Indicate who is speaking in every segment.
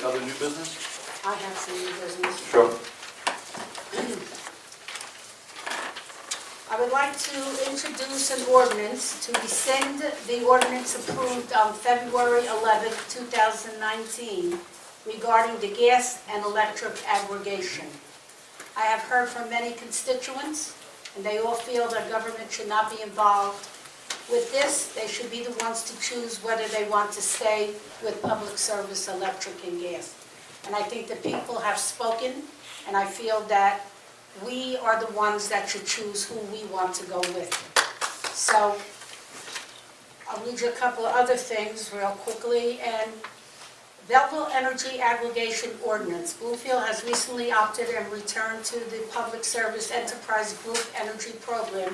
Speaker 1: Any other new business?
Speaker 2: I have some new business.
Speaker 1: Sure.
Speaker 2: I would like to introduce an ordinance to rescind the ordinance approved on February 11, 2019 regarding the gas and electric aggregation. I have heard from many constituents, and they all feel that government should not be involved. With this, they should be the ones to choose whether they want to stay with public service, electric and gas. And I think the people have spoken, and I feel that we are the ones that should choose who we want to go with. So I'll read you a couple of other things real quickly. And Belleville Energy Aggregation Ordinance. Bluefield has recently opted and returned to the Public Service Enterprise Group Energy Program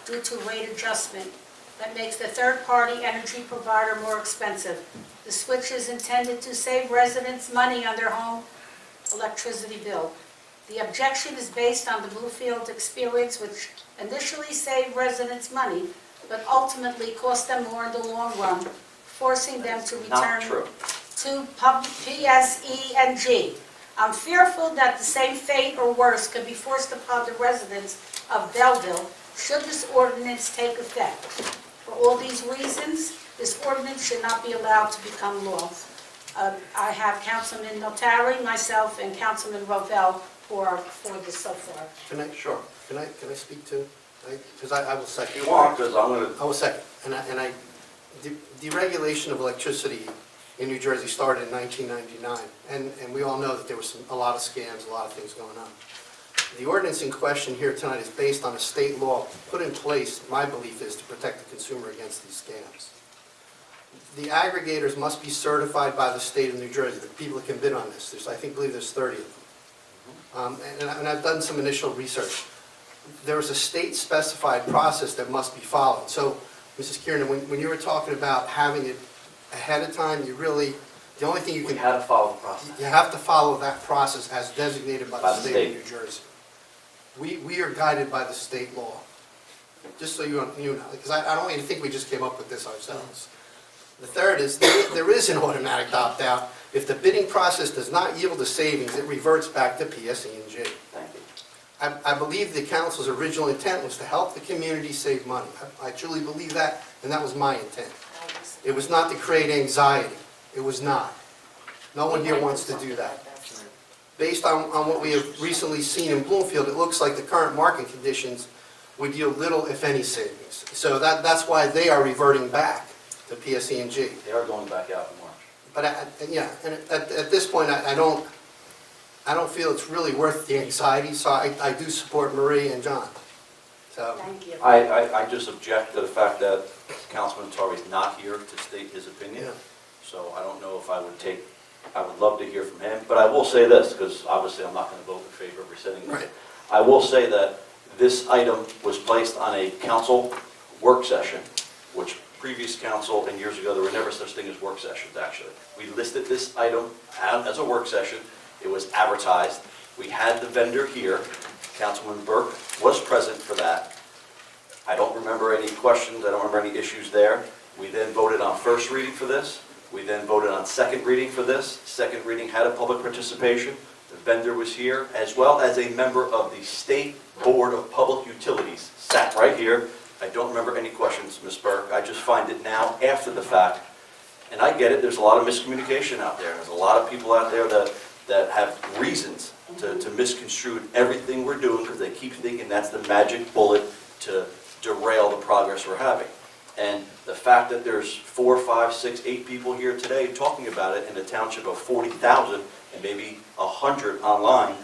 Speaker 2: due to rate adjustment that makes the third-party energy provider more expensive. The switch is intended to save residents money on their home electricity bill. The objection is based on the Bluefield experience, which initially saved residents money, but ultimately cost them more in the long run, forcing them to return to PSE&G. I'm fearful that the same fate or worse could be forced upon the residents of Belleville should this ordinance take effect. For all these reasons, this ordinance should not be allowed to become law. I have Councilman Notari, myself, and Councilman Rovell who are for this so far.
Speaker 3: Can I,
Speaker 1: Sure.
Speaker 3: can I speak to, because I will second.
Speaker 1: If you want, because I'm going to...
Speaker 3: I will second. Deregulation of electricity in New Jersey started in 1999, and we all know that there was a lot of scams, a lot of things going on. The ordinance in question here tonight is based on a state law put in place, my belief is, to protect the consumer against these scams. The aggregators must be certified by the state of New Jersey. The people that can bid on this, I believe there's 30 of them. And I've done some initial research. There's a state-specified process that must be followed. So, Mrs. Kiernan, when you were talking about having it ahead of time, the only thing you
Speaker 1: We
Speaker 3: can...
Speaker 1: had to follow the process.
Speaker 3: You have to follow that process as designated by the state of New Jersey. We are guided by the state law, just so you know, because I don't even think we just came up with this ourselves. The third is, there is an automatic opt-out. If the bidding process does not yield a savings, it reverts back to PSE&G.
Speaker 1: Thank you.
Speaker 3: I believe the council's original intent was to help the community save money. I truly believe that, and that was my intent. It was not to create anxiety. It was not. No one here wants to do that. Based on what we have recently seen in Bloomfield, it looks like the current market conditions would yield little, if any, savings. So that's why they are reverting back to PSE&G.
Speaker 1: They are going back out in March.
Speaker 3: But at this point, I don't feel it's really worth the anxiety. So I do support Marie and John. So
Speaker 2: Thank you.
Speaker 1: I just object to the fact that Councilman Notari is not here to state his opinion.
Speaker 3: Yeah.
Speaker 1: So I don't know if I would love to hear from him. But I will say this, because obviously I'm not going to vote in favor of rescinding this.
Speaker 3: Right.
Speaker 1: I will say that this item was placed on a council work session, which previous council and years ago, there were never such thing as work sessions, actually. We listed this item as a work session. It was advertised. We had the vendor here. Councilman Burke was present for that. I don't remember any questions. I don't remember any issues there. We then voted on first reading for this. We then voted on second reading for this. Second reading had a public participation. The vendor was here, as well as a member of the State Board of Public Utilities sat right here. I don't remember any questions, Ms. Burke. I just find it now after the fact. And I get it, there's a lot of miscommunication out there. There's a lot of people out there that have reasons to misconstrue everything we're doing because they keep thinking that's the magic bullet to derail the progress we're having. And the fact that there's 4, 5, 6, 8 people here today talking about it in a township of 40,000 and maybe 100 online,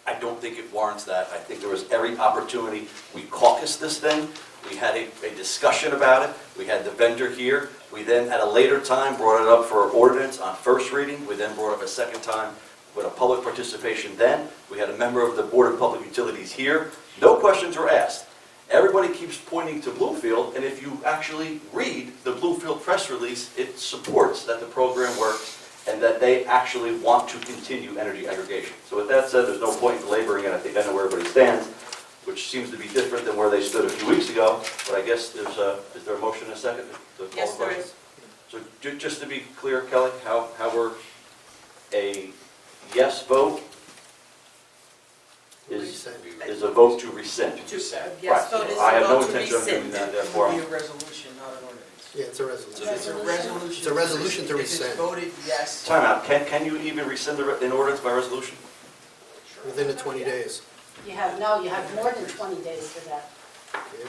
Speaker 1: I don't think it warrants that. I think there was every opportunity. We caucused this thing. We had a discussion about it. We had the vendor here. We then, at a later time, brought it up for ordinance on first reading. We then brought it up a second time with a public participation then. We had a member of the Board of Public Utilities here. No questions were asked. Everybody keeps pointing to Bluefield, and if you actually read the Bluefield press release, it supports that the program works and that they actually want to continue energy aggregation. So with that said, there's no point in belaboring it. I think I know where everybody stands, which seems to be different than where they stood a few weeks ago. But I guess is there a motion and a second to call the question? So just to be clear, Kelly, how we're A yes vote is
Speaker 3: Rescind.
Speaker 1: a vote to rescind.
Speaker 4: Yes
Speaker 1: Right.
Speaker 4: vote is
Speaker 1: I have
Speaker 4: a
Speaker 1: no
Speaker 4: vote to
Speaker 1: intention of doing
Speaker 4: rescind.
Speaker 1: that,
Speaker 5: It
Speaker 1: therefore,
Speaker 5: would be a resolution, not an ordinance.
Speaker 3: Yeah, it's a resolution.
Speaker 5: It's a resolution.
Speaker 3: It's a resolution to
Speaker 5: If it's
Speaker 3: rescind.
Speaker 5: voted yes.
Speaker 1: time out. Can you even rescind an ordinance by resolution?
Speaker 3: Within the 20 days.
Speaker 2: You have more than 20 days for that.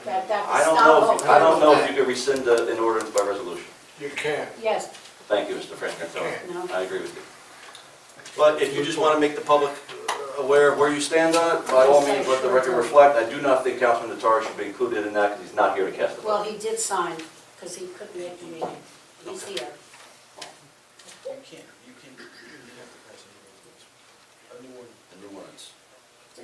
Speaker 2: That
Speaker 1: I
Speaker 2: was
Speaker 1: don't
Speaker 2: not
Speaker 1: know,
Speaker 2: voted.
Speaker 1: I don't know if you can rescind an ordinance by resolution.
Speaker 6: You can.
Speaker 2: Yes,
Speaker 1: Thank you, Mr. Frantantoni.
Speaker 2: no.
Speaker 1: I agree with you. But if you just want to make the public aware of where you stand on it, by all means, let the record reflect. I do not think Councilman Natari should be included in that because he's not here to cast the
Speaker 2: Well,
Speaker 1: vote.
Speaker 2: he did sign, because he couldn't make the meeting. He's here.
Speaker 5: You can't, you have to pass a new ordinance.
Speaker 1: A new ordinance.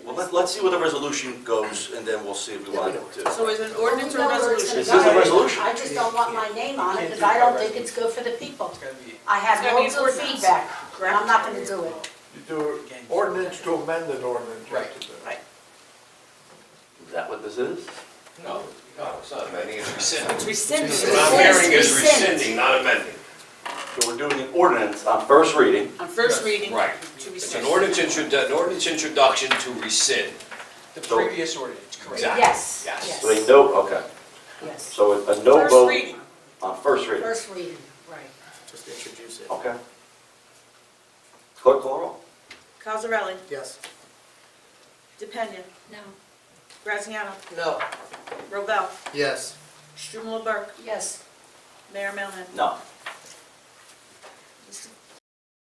Speaker 1: Well, let's see where the resolution goes, and then we'll see if we want to.
Speaker 4: So is it an ordinance or a
Speaker 2: We know where it's
Speaker 4: resolution?
Speaker 2: gonna
Speaker 1: This is a
Speaker 2: go.
Speaker 1: resolution.
Speaker 2: I just don't want my name on it, because I don't think it's good for the people.
Speaker 5: It's gotta be,
Speaker 2: I have
Speaker 4: It's gotta be
Speaker 2: loads
Speaker 4: an
Speaker 2: of
Speaker 4: ordinance.
Speaker 2: feedback, and I'm not gonna do it.
Speaker 6: You do ordinance to amend an ordinance.
Speaker 5: Right.
Speaker 4: Right.
Speaker 1: Is that what this is?
Speaker 7: No, it's not amending, it's rescinding.
Speaker 4: It's rescinding.
Speaker 7: What I'm hearing is
Speaker 2: Rescind.
Speaker 7: rescinding, not amending.
Speaker 1: So we're doing an ordinance on first reading.
Speaker 4: On first reading.
Speaker 7: Right.
Speaker 4: To
Speaker 7: It's
Speaker 4: rescind.
Speaker 7: an ordinance introduction to rescind.
Speaker 5: the previous ordinance, correct?
Speaker 7: Exactly.
Speaker 2: Yes,
Speaker 7: Yes.
Speaker 1: So a
Speaker 2: yes,
Speaker 1: no, okay.
Speaker 2: yes.
Speaker 1: So a no
Speaker 4: First
Speaker 1: vote
Speaker 4: reading.
Speaker 1: on first reading.
Speaker 2: First reading, right.
Speaker 3: Just introduce it.
Speaker 1: Okay. Clerk call the roll.
Speaker 4: Cosarelli.
Speaker 3: Yes.
Speaker 4: DePena.
Speaker 2: No.
Speaker 4: Graziano.
Speaker 5: No.
Speaker 4: Rovell.
Speaker 3: Yes.
Speaker 4: Strumelob Burke.
Speaker 2: Yes.
Speaker 4: Mayor Melham.
Speaker 1: No.